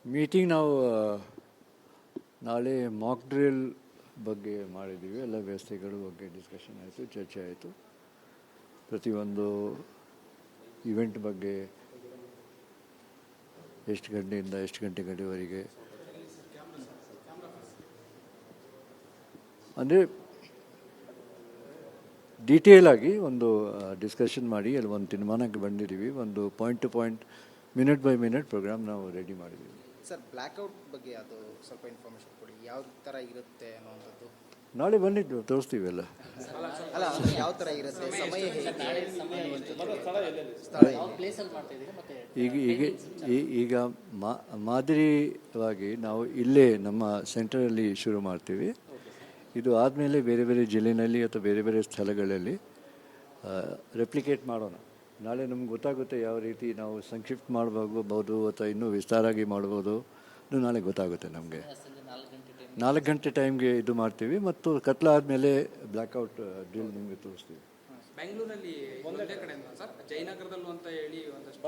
Meeting ನಾವು ನಾಳೆ Mach drill ಬಗ್ಗೆ ಮಾಡಿದ್ದೀವಿ. ಎಲ್ಲ ವ್ಯವಸ್ಥೆಗಳ ಬಗ್ಗೆ ಡಿಸ್ಕಷನ್ ಆಯಿತು, ಚರ್ಚೆ ಆಯಿತು. ಪ್ರತಿಯೊಂದು ಇವೆಂಟ್ ಬಗ್ಗೆ ಎಷ್ಟು ಗಂಟೆಯಿಂದ ಎಷ್ಟು ಗಂಟೆವರೆಗೆ ಅಂದರೆ ಡೀಟೇಲ್ ಆಗಿ ಒಂದು ಡಿಸ್ಕಷನ್ ಮಾಡಿ ಅಲ್ಲಿ ಒಂದು ತೀರ್ಮಾನಕ್ಕೆ ಬಂದಿದ್ದೀವಿ. ಒಂದು point to point, minute by minute programme ನಾವು ರೆಡಿ ಮಾಡಿದ್ದೀವಿ. ಸರ್, ಬ್ಲ್ಯಾಕ್ಔಟ್ ಬಗ್ಗೆ ಅದು ಸ್ವಲ್ಪ ಇನ್ಫಾರ್ಮೇಷನ್ ಕೊಡಿ, ಯಾವ ಥರ ಇರುತ್ತೆ ಅನ್ನೋಂಥದ್ದು. ನಾಳೆ ಬಂದಿದ್ದು ತೋರಿಸ್ತೀವಿ ಎಲ್ಲ. ಅಲ್ಲ, ಯಾವ ಥರ ಇರುತ್ತೆ, ಸಮಯ ಈಗ ಮಾದರಿಯಾಗಿ ನಾವು ಇಲ್ಲೇ ನಮ್ಮ ಸೆಂಟರಲ್ಲಿ ಶುರು ಮಾಡ್ತೀವಿ. ಇದು ಆದಮೇಲೆ ಬೇರೆ ಬೇರೆ ಜಿಲ್ಲೆಯಲ್ಲಿ ಅಥವಾ ಬೇರೆ ಬೇರೆ ಸ್ಥಳಗಳಲ್ಲಿ ರೆಪ್ಲಿಕೇಟ್ ಮಾಡೋಣ. ನಾಳೆ ನಮ್ಗೆ ಗೊತ್ತಾಗುತ್ತೆ ಯಾವ ರೀತಿ ನಾವು ಸಂಕ್ಷಿಪ್ತ ಮಾಡಬಹುದು ಅಥವಾ ಇನ್ನೂ ವಿಸ್ತಾರಾಗಿ ಮಾಡ್ಬೋದು. ಇದು ನಾಳೆ ಗೊತ್ತಾಗುತ್ತೆ ನಮಗೆ. 4 ಗಂಟೆ ಟೈಮ್ಗೆ ಇದು ಮಾಡ್ತೀವಿ ಮತ್ತು ಕತ್ಲಾದ್ಮೇಲೆ ಬ್ಲ್ಯಾಕ್ಔಟ್ ಡ್ರಿಲ್ ನಿಮಗೆ ತೋರಿಸ್ತೀವಿ. ಬೆಂಗಳೂರಲ್ಲಿ ಒಂದೇ ಕಡೆ ಸರ್, ಜಯನಗರದಲ್ಲೂ ಅಂತ ಹೇಳಿ ಒಂದಷ್ಟು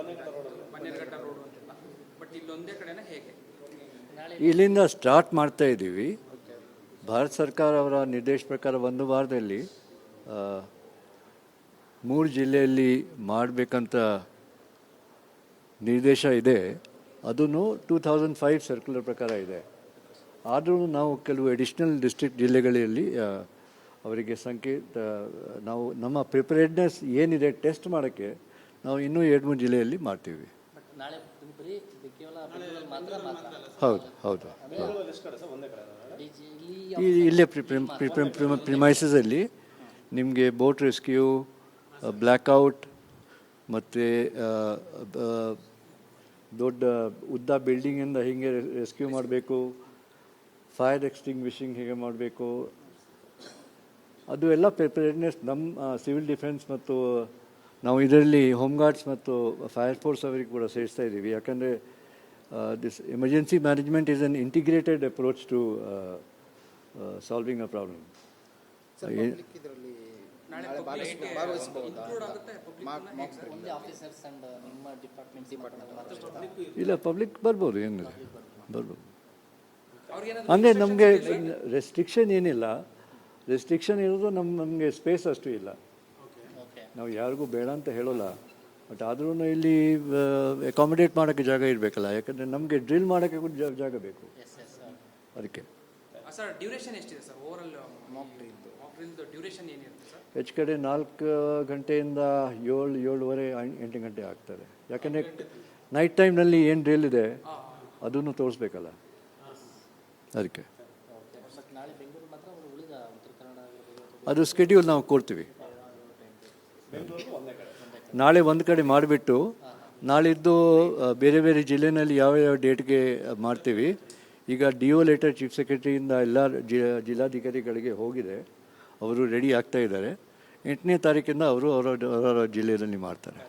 ಬನ್ನೇರುಘಟ್ಟ ರೋಡು ಅಂತೆಲ್ಲ, ಬಟ್ ಇಲ್ಲೊಂದೇ ಕಡೆನ ಹೇಗೆ? ಇಲ್ಲಿಂದ ಸ್ಟಾರ್ಟ್ ಮಾಡ್ತಾ ಇದ್ದೀವಿ. ಭಾರತ ಸರ್ಕಾರ ಅವರ ನಿರ್ದೇಶ ಪ್ರಕಾರ 1 ವಾರದಲ್ಲಿ 3 ಜಿಲ್ಲೆಯಲ್ಲಿ ಮಾಡಬೇಕಂತ ನಿರ್ದೇಶ ಇದೆ. ಅದನ್ನು 2005 ಸರ್ಕ್ಯುಲರ್ ಪ್ರಕಾರ ಇದೆ. ಆದರೂ ನಾವು ಕೆಲವು ಅಡಿಷ್ನಲ್ ಡಿಸ್ಟ್ರಿಕ್ಟ್ ಜಿಲ್ಲೆಗಳಲ್ಲಿ ಅವರಿಗೆ ನಾವು ನಮ್ಮ ಪ್ರಿಪೇರ್ಡ್ನೆಸ್ ಏನಿದೆ ಟೆಸ್ಟ್ ಮಾಡೋಕ್ಕೆ ನಾವು ಇನ್ನೂ 2-3 ಜಿಲ್ಲೆಯಲ್ಲಿ ಮಾಡ್ತೀವಿ. ಹೌದು ಹೌದು ಇಲ್ಲೇ ಪ್ರಿಮೈಸಸಲ್ಲಿ ನಿಮಗೆ ಬೋಟ್ ರೆಸ್ಕ್ಯೂ, ಬ್ಲ್ಯಾಕ್ಔಟ್ ಮತ್ತು ದೊಡ್ಡ ಉದ್ದ ಬಿಲ್ಡಿಂಗಿಂದ ಹೀಗೆ ರೆಸ್ಕ್ಯೂ ಮಾಡಬೇಕು, ಫೈರ್ ಎಕ್ಸ್ಟಿಂಗ್ವಿಷಿಂಗ್ ಹೇಗೆ ಮಾಡಬೇಕು, ಅದು ಎಲ್ಲ ಪ್ರಿಪೇರ್ಡ್ನೆಸ್ ನಮ್ಮ ಸಿವಿಲ್ ಡಿಫೆನ್ಸ್ ಮತ್ತು ನಾವು ಇದರಲ್ಲಿ ಹೋಮ್ ಗಾರ್ಡ್ಸ್ ಮತ್ತು ಫೈರ್ ಫೋರ್ಸ್ ಅವರಿಗೆ ಕೂಡ ಸೇರಿಸ್ತಾ ಇದ್ದೀವಿ. ಯಾಕಂದರೆ this emergency management is an integrated approach to solving a problem. ಇಲ್ಲ, ಪಬ್ಲಿಕ್ ಬರ್ಬೋದು, ಏನಿದೆ ಬರ್ಬೋದು. ಅಂದರೆ ನಮಗೆ ರೆಸ್ಟ್ರಿಕ್ಷನ್ ಏನಿಲ್ಲ. ರೆಸ್ಟ್ರಿಕ್ಷನ್ ಇರೋದು ನಮಗೆ ಸ್ಪೇಸ್ ಅಷ್ಟು ಇಲ್ಲ. ನಾವು ಯಾರಿಗೂ ಬೇಡ ಅಂತ ಹೇಳೋಲ್ಲ, ಬಟ್ ಆದ್ರೂ ಇಲ್ಲಿ ಅಕಾಮಿಡೇಟ್ ಮಾಡೋಕ್ಕೆ ಜಾಗ ಇರಬೇಕಲ್ಲ. ಯಾಕಂದರೆ ನಮಗೆ ಡ್ರಿಲ್ ಮಾಡೋಕ್ಕೆ ಕೂಡ ಜಾಗ ಬೇಕು. ಅದಕ್ಕೆ ಸರ್, ಡ್ಯೂರೇಷನ್ ಎಷ್ಟಿದೆ ಸರ್ ಓವರಾಲ್ ಮಾಕ್ ಡ್ರಿಲ್ದು ಡ್ಯೂರೇಷನ್ ಏನಿರುತ್ತೆ ಸರ್? ಹೆಚ್ಚು ಕಡೆ 4 ಗಂಟೆಯಿಂದ 7-7:30, 8 ಗಂಟೆ ಆಗ್ತದೆ. ಯಾಕಂದರೆ ನೈಟ್ ಟೈಮ್ನಲ್ಲಿ ಏನು ಡ್ರಿಲ್ ಇದೆ ಅದನ್ನು ತೋರಿಸ್ಬೇಕಲ್ಲ, ಅದಕ್ಕೆ. ಅದು ಸ್ಕೆಡ್ಯೂಲ್ ನಾವು ಕೊಡ್ತೀವಿ. ನಾಳೆ ಒಂದು ಕಡೆ ಮಾಡಿಬಿಟ್ಟು ನಾಳಿದ್ದು ಬೇರೆ ಬೇರೆ ಜಿಲ್ಲೆಯಲ್ಲಿ ಯಾವ ಡೇಟ್ಗೆ ಮಾಡ್ತೀವಿ. ಈಗ DO ಲೆಟರ್ ಚೀಫ್ ಸೆಕ್ರೆಟರಿಯಿಂದ ಎಲ್ಲ ಜಿಲ್ಲಾಧಿಕಾರಿಗಳಿಗೆ ಹೋಗಿದೆ. ಅವರು ರೆಡಿ ಆಗ್ತಾ ಇದ್ದಾರೆ. 8ನೇ ತಾರೀಕಿಂದ ಅವರು ಅವರ ಜಿಲ್ಲೆಯಲ್ಲಿ ಮಾಡ್ತಾರೆ.